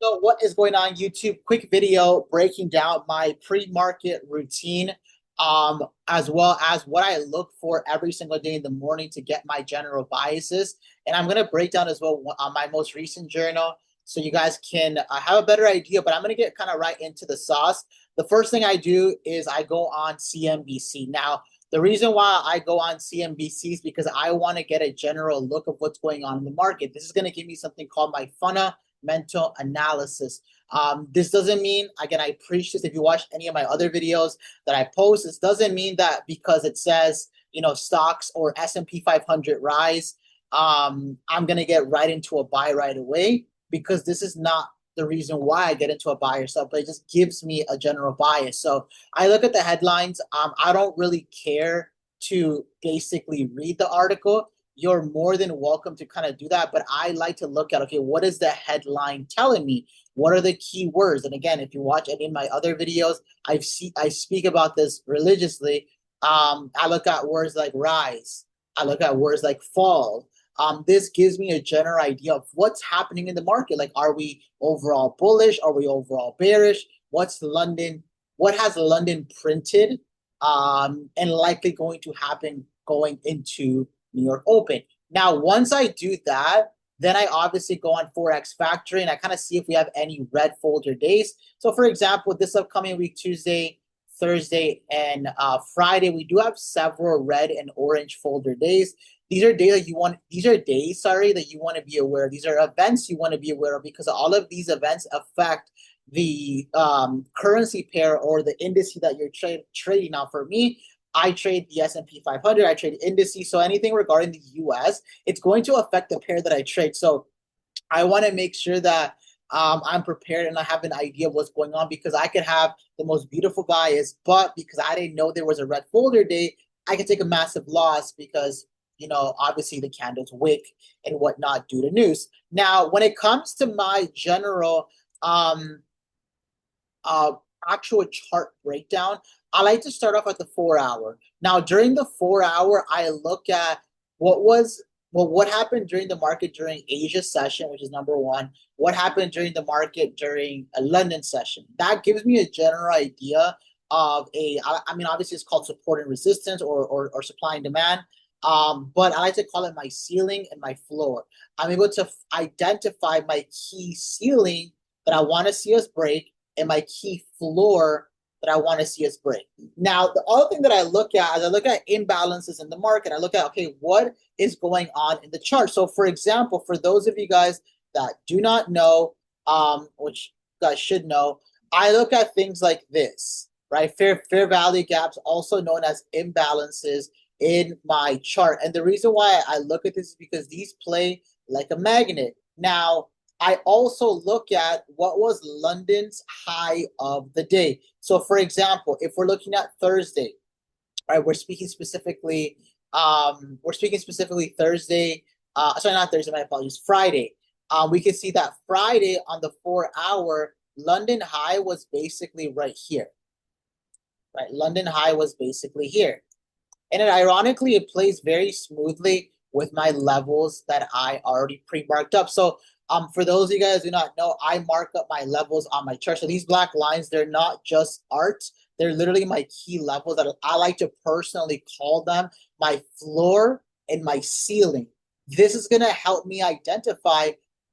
So what is going on YouTube? Quick video breaking down my pre-market routine, as well as what I look for every single day in the morning to get my general biases. And I'm gonna break down as well on my most recent journal, so you guys can have a better idea. But I'm gonna get kind of right into the sauce. The first thing I do is I go on CNBC. Now, the reason why I go on CNBC is because I want to get a general look of what's going on in the market. This is going to give me something called my fundamental analysis. This doesn't mean, again, I preach this. If you watch any of my other videos that I post, this doesn't mean that because it says, stocks or S&P 500 rise, I'm going to get right into a buy right away, because this is not the reason why I get into a buy or sell, but it just gives me a general bias. So I look at the headlines. I don't really care to basically read the article. You're more than welcome to kind of do that, but I like to look at, okay, what is the headline telling me? What are the key words? And again, if you watch any of my other videos, I speak about this religiously. I look at words like rise. I look at words like fall. This gives me a general idea of what's happening in the market. Like, are we overall bullish? Are we overall bearish? What has London printed, and likely going to happen going into New York Open? Now, once I do that, then I obviously go on Forex Factory and I kind of see if we have any red folder days. So for example, this upcoming week, Tuesday, Thursday, and Friday, we do have several red and orange folder days. These are days that you want. These are days, sorry, that you want to be aware of. These are events you want to be aware of, because all of these events affect the currency pair or the indice that you're trading. Now, for me, I trade the S&P 500. I trade indices. So anything regarding the U.S., it's going to affect the pair that I trade. So I want to make sure that I'm prepared and I have an idea of what's going on, because I could have the most beautiful bias, but because I didn't know there was a red folder day, I could take a massive loss because obviously the candles wick and whatnot due to news. Now, when it comes to my general actual chart breakdown, I like to start off at the 4-hour. Now, during the 4-hour, I look at what happened during the market during Asia session, which is number one. What happened during the market during a London session? That gives me a general idea of obviously it's called support and resistance, or supply and demand. But I like to call it my ceiling and my floor. I'm able to identify my key ceiling that I want to see us break and my key floor that I want to see us break. Now, the other thing that I look at is I look at imbalances in the market. I look at, okay, what is going on in the chart? So for example, for those of you guys that do not know, which you guys should know, I look at things like this, right? Fair value gaps, also known as imbalances, in my chart. And the reason why I look at this is because these play like a magnet. Now, I also look at what was London's high of the day. So for example, if we're looking at Thursday, right, we're speaking specifically Thursday, sorry, not Thursday, my apologies, Friday. We can see that Friday on the 4-hour, London high was basically right here, right? London high was basically here. And ironically, it plays very smoothly with my levels that I already pre-marked up. So for those of you guys who do not know, I mark up my levels on my chart. So these black lines, they're not just art. They're literally my key levels that I like to personally call them my floor and my ceiling. This is going to help me identify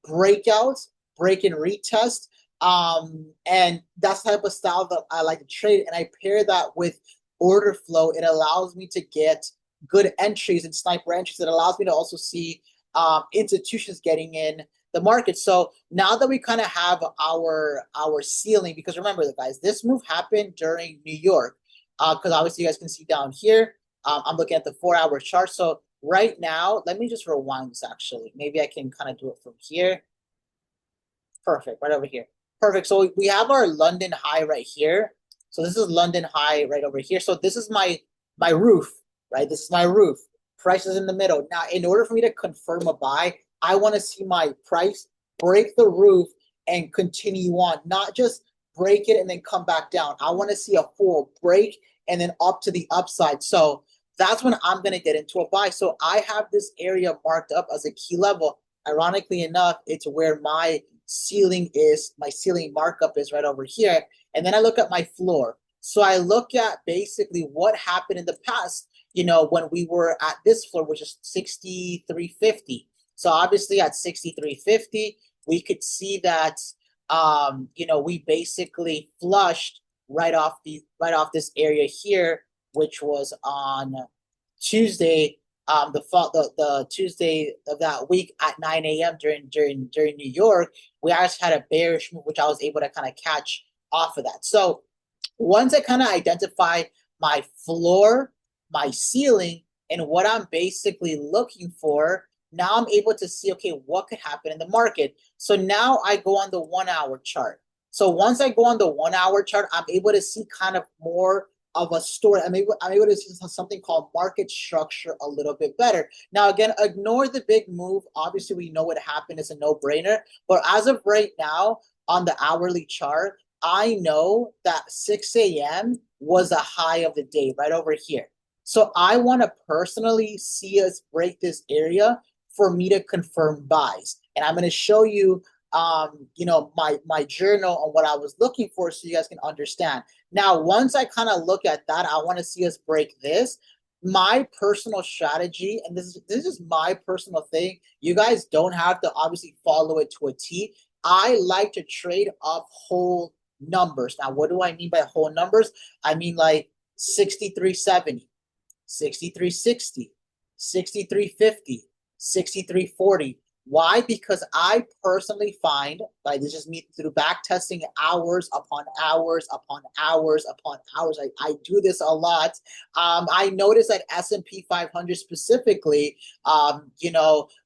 breakouts, break and retest. And that's the type of style that I like to trade. And I pair that with order flow. It allows me to get good entries and sniper entries. It allows me to also see institutions getting in the market. So now that we kind of have our ceiling, because remember, guys, this move happened during New York, because obviously you guys can see down here, I'm looking at the 4-hour chart. So right now, let me just rewind this actually. Maybe I can kind of do it from here. Perfect, right over here. Perfect. So we have our London high right here. So this is London high right over here. So this is my roof, right? This is my roof. Price is in the middle. Now, in order for me to confirm a buy, I want to see my price break the roof and continue on, not just break it and then come back down. I want to see a full break and then up to the upside. So that's when I'm going to get into a buy. So I have this area marked up as a key level. Ironically enough, it's where my my ceiling markup is right over here. And then I look at my floor. So I look at basically what happened in the past, when we were at this floor, which is 6350. So obviously at 6350, we could see that we basically flushed right off this area here, which was on Tuesday, the Tuesday of that week at 9 a.m. during New York. We actually had a bearish move, which I was able to kind of catch off of that. So once I kind of identify my floor, my ceiling, and what I'm basically looking for, now I'm able to see, okay, what could happen in the market. So now I go on the 1 hour chart. So once I go on the 1 hour chart, I'm able to see kind of more of a story. I'm able to see something called market structure a little bit better. Now, again, ignore the big move. Obviously, we know what happened. It's a no-brainer. But as of right now, on the hourly chart, I know that 6 a.m. was a high of the day right over here. So I want to personally see us break this area for me to confirm buys. And I'm going to show you my journal on what I was looking for so you guys can understand. Now, once I kind of look at that, I want to see us break this. My personal strategy, and this is my personal thing. You guys don't have to obviously follow it to a T. I like to trade off whole numbers. Now, what do I mean by whole numbers? I mean like 6370, 6360, 6350, 6340. Why? Because I personally find, like this is me through back testing hours upon hours upon hours upon hours. I do this a lot. I notice that S&P 500 specifically,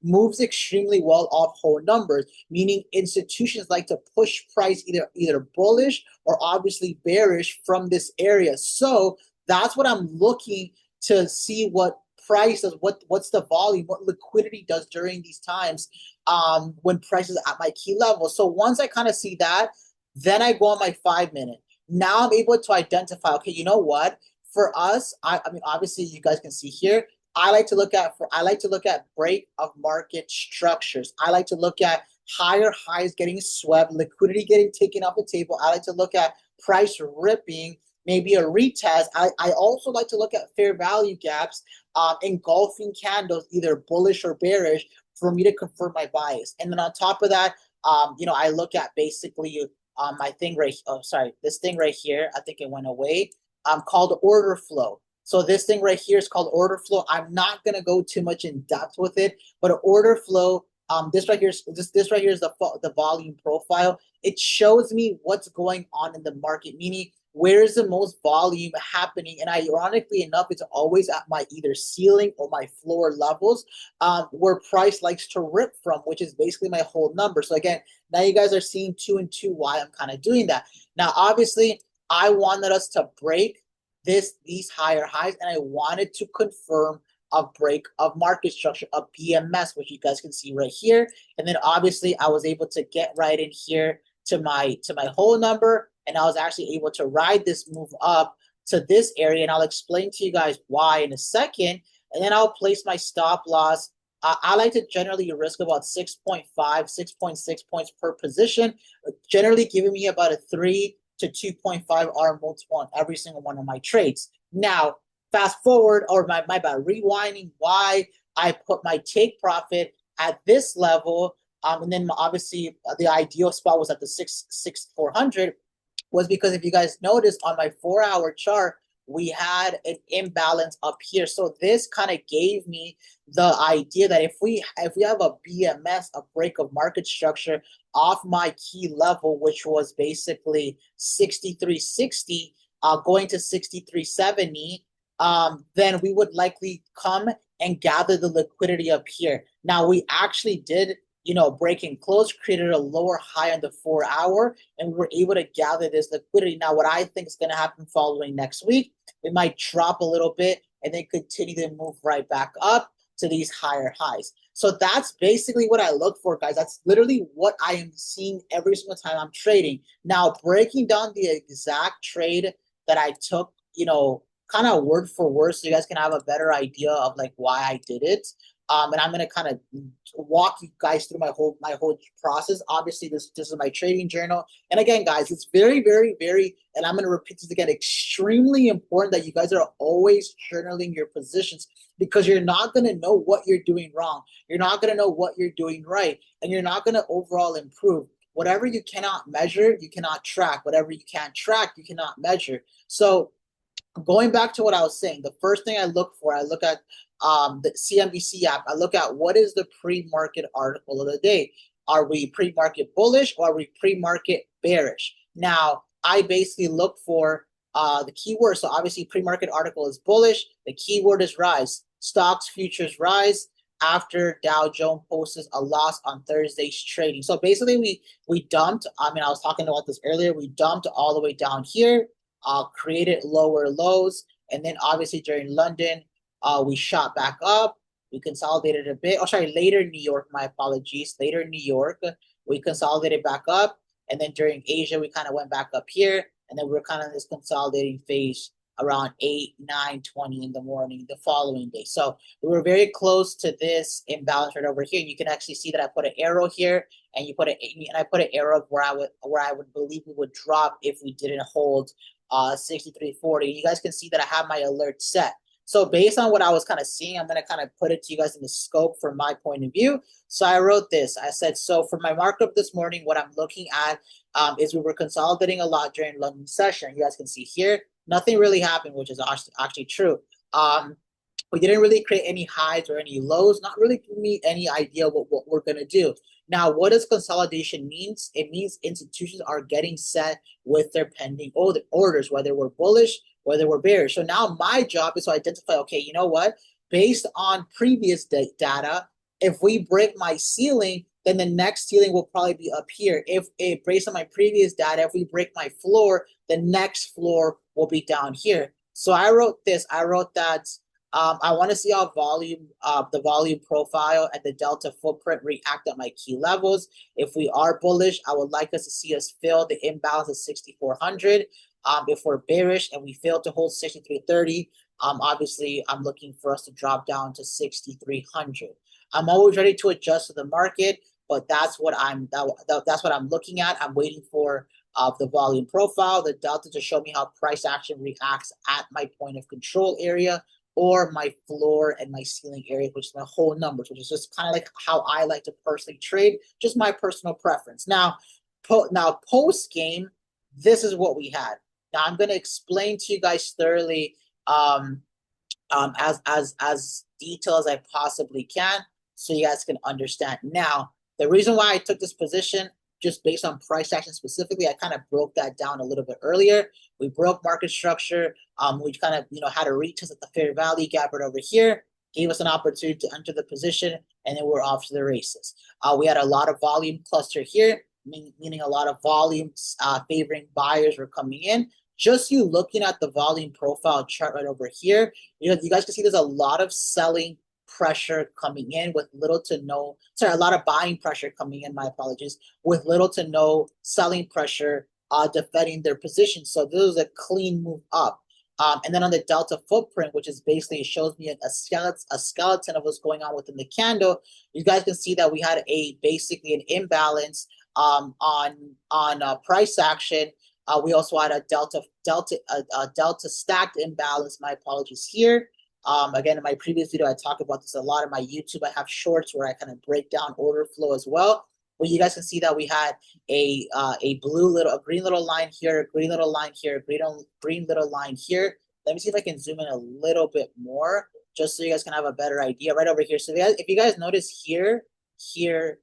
moves extremely well off whole numbers, meaning institutions like to push price either bullish or obviously bearish from this area. So that's what I'm looking to see what prices, what's the volume, what liquidity does during these times when prices at my key level. So once I kind of see that, then I go on my 5 minute. Now I'm able to identify, okay, you know what? For us, I mean, obviously you guys can see here, I like to look at break of market structures. I like to look at higher highs getting swept, liquidity getting taken off the table. I like to look at price ripping, maybe a retest. I also like to look at fair value gaps, engulfing candles, either bullish or bearish, for me to confirm my bias. And then on top of that, I look at basically my thing right. Oh, sorry, this thing right here. I think it went away. Called order flow. So this thing right here is called order flow. I'm not gonna go too much in depth with it, but order flow. This right here is the volume profile. It shows me what's going on in the market, meaning where is the most volume happening. And ironically enough, it's always at my either ceiling or my floor levels, where price likes to rip from, which is basically my whole number. So again, now you guys are seeing 2 and 2 why I'm kind of doing that. Now, obviously, I wanted us to break these higher highs, and I wanted to confirm a break of market structure, a BMS, which you guys can see right here. And then obviously I was able to get right in here to my whole number, and I was actually able to ride this move up to this area, and I'll explain to you guys why in a second. And then I'll place my stop loss. I like to generally risk about 6.5, 6.6 points per position, generally giving me about a 3 to 2.5 R multiple on every single one of my trades. Now, fast forward, or my bad, rewinding why I put my take profit at this level, and then obviously the ideal spot was at the 400, was because if you guys notice on my 4 hour chart, we had an imbalance up here. So this kind of gave me the idea that if we have a BMS, a break of market structure off my key level, which was basically 6360, going to 6370, then we would likely come and gather the liquidity up here. Now, we actually did, break and close, created a lower high on the 4 hour, and we were able to gather this liquidity. Now, what I think is going to happen following next week, it might drop a little bit and then continue to move right back up to these higher highs. So that's basically what I look for, guys. That's literally what I am seeing every single time I'm trading. Now, breaking down the exact trade that I took, kind of word for word, so you guys can have a better idea of like why I did it. And I'm gonna kind of walk you guys through my whole process. Obviously, this is my trading journal. And again, guys, it's very, very, very, and I'm gonna repeat this again, extremely important that you guys are always journaling your positions because you're not gonna know what you're doing wrong. You're not gonna know what you're doing right, and you're not gonna overall improve. Whatever you cannot measure, you cannot track. Whatever you can't track, you cannot measure. So going back to what I was saying, the first thing I look for, I look at the CNBC app. I look at what is the pre-market article of the day. Are we pre-market bullish or are we pre-market bearish? Now, I basically look for the keyword. So obviously, pre-market article is bullish. The keyword is rise. Stocks futures rise after Dow Jones posts a loss on Thursday's trading. So basically, we dumped. I mean, I was talking about this earlier. We dumped all the way down here, created lower lows, and then obviously during London, we shot back up. We consolidated a bit. Oh, sorry, later New York. My apologies. Later New York, we consolidated back up, and then during Asia, we kind of went back up here, and then we are kind of in this consolidating phase around 8, 9, 20 in the morning the following day. So we were very close to this imbalance right over here. And you can actually see that I put an arrow here, and I put an arrow of where I would believe we would drop if we didn't hold 63.40. You guys can see that I have my alert set. So based on what I was kind of seeing, I'm going to kind of put it to you guys in the scope from my point of view. So I wrote this. I said, so for my markup this morning, what I'm looking at is we were consolidating a lot during London session. You guys can see here, nothing really happened, which is actually true. We didn't really create any highs or any lows, not really giving me any idea what we're going to do. Now, what does consolidation means? It means institutions are getting set with their pending orders, whether we're bullish, whether we're bearish. So now my job is to identify, okay, you know what? Based on previous data, if we break my ceiling, then the next ceiling will probably be up here. If based on my previous data, if we break my floor, the next floor will be down here. So I wrote this. I wrote that I want to see how the volume profile and the delta footprint react at my key levels. If we are bullish, I would like us to see us fill the imbalance of 6,400. If we're bearish and we fail to hold 6,330, obviously I'm looking for us to drop down to 6,300. I'm always ready to adjust to the market, but that's what that's what I'm looking at. I'm waiting for the volume profile, the delta to show me how price action reacts at my point of control area, or my floor and my ceiling area, which is my whole numbers, which is just kind of like how I like to personally trade, just my personal preference. Now, post game, this is what we had. Now I'm going to explain to you guys thoroughly, as detailed as I possibly can, so you guys can understand. Now, the reason why I took this position, just based on price action specifically, I kind of broke that down a little bit earlier. We broke market structure. We kind of had a retest at the fair value gap right over here, gave us an opportunity to enter the position, and then we're off to the races. We had a lot of volume cluster here, meaning a lot of volumes favoring buyers were coming in. Just you looking at the volume profile chart right over here, you guys can see there's a lot of selling pressure coming in with little to no, a lot of buying pressure coming in, my apologies, with little to no selling pressure defending their position. So this is a clean move up. And then on the delta footprint, which is basically, it shows me a skeleton of what's going on within the candle. You guys can see that we had basically an imbalance on price action. We also had a delta stacked imbalance. My apologies here. Again, in my previous video, I talk about this a lot. In my YouTube, I have shorts where I kind of break down order flow as well. Well, you guys can see that we had a green little line here, a green little line here, a green little line here. Let me see if I can zoom in a little bit more, just so you guys can have a better idea. Right over here. So if you guys notice here,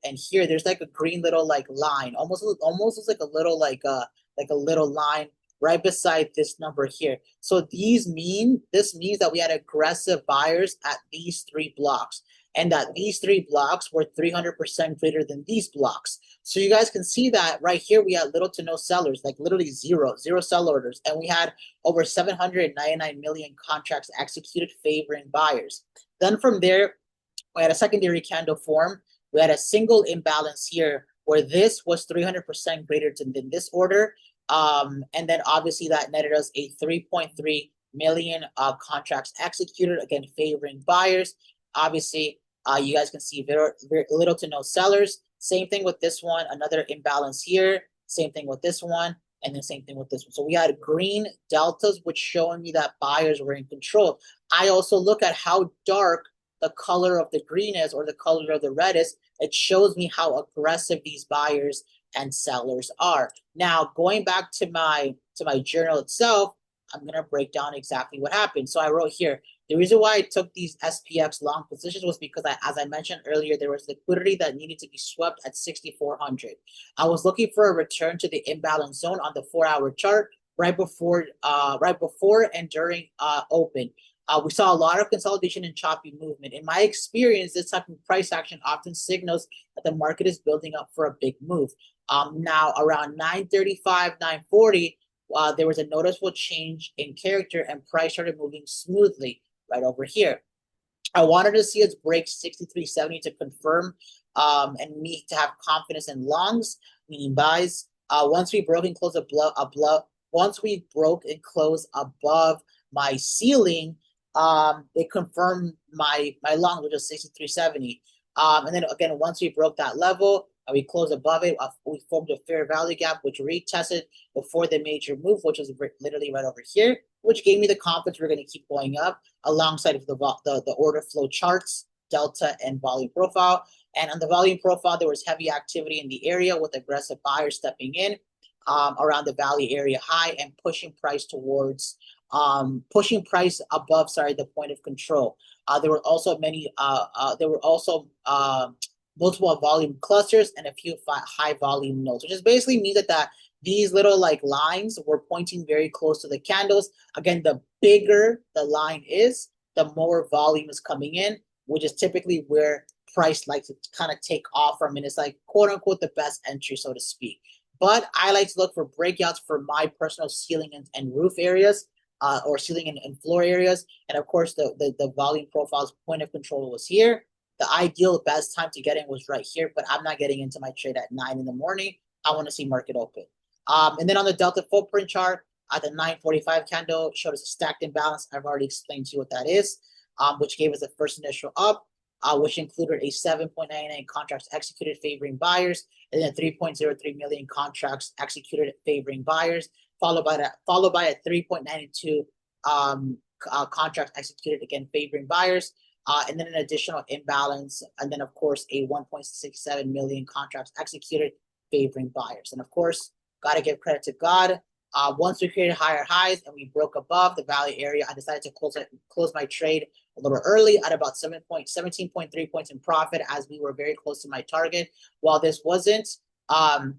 and here, there's like a green little line, almost looks like a little a little line right beside this number here. So this means that we had aggressive buyers at these 3 blocks, and that these 3 blocks were 300% greater than these blocks. So you guys can see that right here, we had little to no sellers, like literally zero sell orders. And we had over 799 million contracts executed favoring buyers. Then from there, we had a secondary candle form. We had a single imbalance here where this was 300% greater than this order. And then obviously that netted us a 3.3 million contracts executed, again, favoring buyers. Obviously, You guys can see very little to no sellers. Same thing with this one, another imbalance here. Same thing with this one, and then same thing with this one. So we had green deltas, which showing me that buyers were in control. I also look at how dark the color of the green is or the color of the red is. It shows me how aggressive these buyers and sellers are. Now, going back to my journal itself, I'm gonna break down exactly what happened. So I wrote here, the reason why I took these SPX long positions was because, as I mentioned earlier, there was liquidity that needed to be swept at 6,400. I was looking for a return to the imbalance zone on the 4-hour chart right before and during open. We saw a lot of consolidation and choppy movement. In my experience, this type of price action often signals that the market is building up for a big move. Now around 9:35, 9:40, there was a noticeable change in character and price started moving smoothly right over here. I wanted to see us break 63.70 to confirm and me to have confidence in longs, meaning buys. Once we broke and closed once we broke and closed above my ceiling, it confirmed my long, which was 63.70. And then again, once we broke that level, we closed above it. We formed a fair value gap, which retested before the major move, which was literally right over here, which gave me the confidence we're going to keep going up alongside of the order flow charts, delta, and volume profile. And on the volume profile, there was heavy activity in the area with aggressive buyers stepping in around the value area high and pushing price towards pushing price above, the point of control. There were also multiple volume clusters and a few high volume nodes, which just basically means that these little like lines were pointing very close to the candles. Again, the bigger the line is, the more volume is coming in, which is typically where price likes to kind of take off from, and it's like quote unquote the best entry, so to speak. But I like to look for breakouts for my personal ceiling and roof areas, or ceiling and floor areas. And of course, the volume profile's point of control was here. The ideal best time to get in was right here, but I'm not getting into my trade at 9 in the morning. I want to see market open. And then on the Delta footprint chart, at the 9:45 candle, showed us a stacked imbalance. I've already explained to you what that is, which gave us the first initial up, which included a 7.99 contracts executed favoring buyers, and then 3.03 million contracts executed favoring buyers, followed by a 3.92 contracts executed again favoring buyers. And then an additional imbalance, and then of course a 1.67 million contracts executed favoring buyers. And of course, got to give credit to God. Once we created higher highs and we broke above the value area, I decided to close my trade a little early at about 17.3 points in profit, as we were very close to my target. While this wasn't an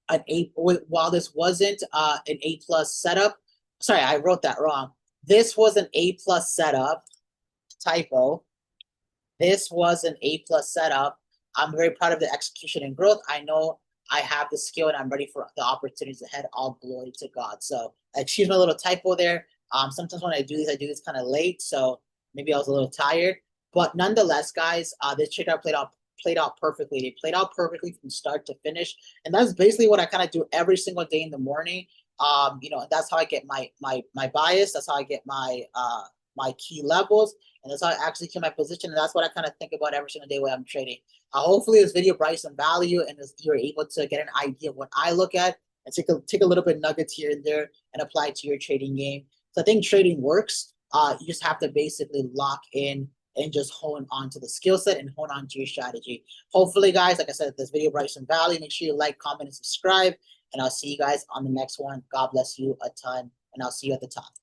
A plus setup, sorry, I wrote that wrong. This was an A plus setup. Typo. This was an A plus setup. I'm very proud of the execution and growth. I know I have the skill and I'm ready for the opportunities ahead. All glory to God. So excuse my little typo there. Sometimes when I do this kind of late, so maybe I was a little tired. But nonetheless, guys, this trade played out perfectly. They played out perfectly from start to finish, and that's basically what I kind of do every single day in the morning. That's how I get my bias. That's how I get my key levels, and that's how I actually keep my position. And that's what I kind of think about every single day when I'm trading. Hopefully this video brought you some value, and you're able to get an idea of what I look at and take a little bit nuggets here and there and apply it to your trading game. So I think trading works. You just have to basically lock in and just hone on to the skill set and hone on to your strategy. Hopefully, guys, like I said, this video brought you some value. Make sure you like, comment, and subscribe, and I'll see you guys on the next one. God bless you a ton, and I'll see you at the top.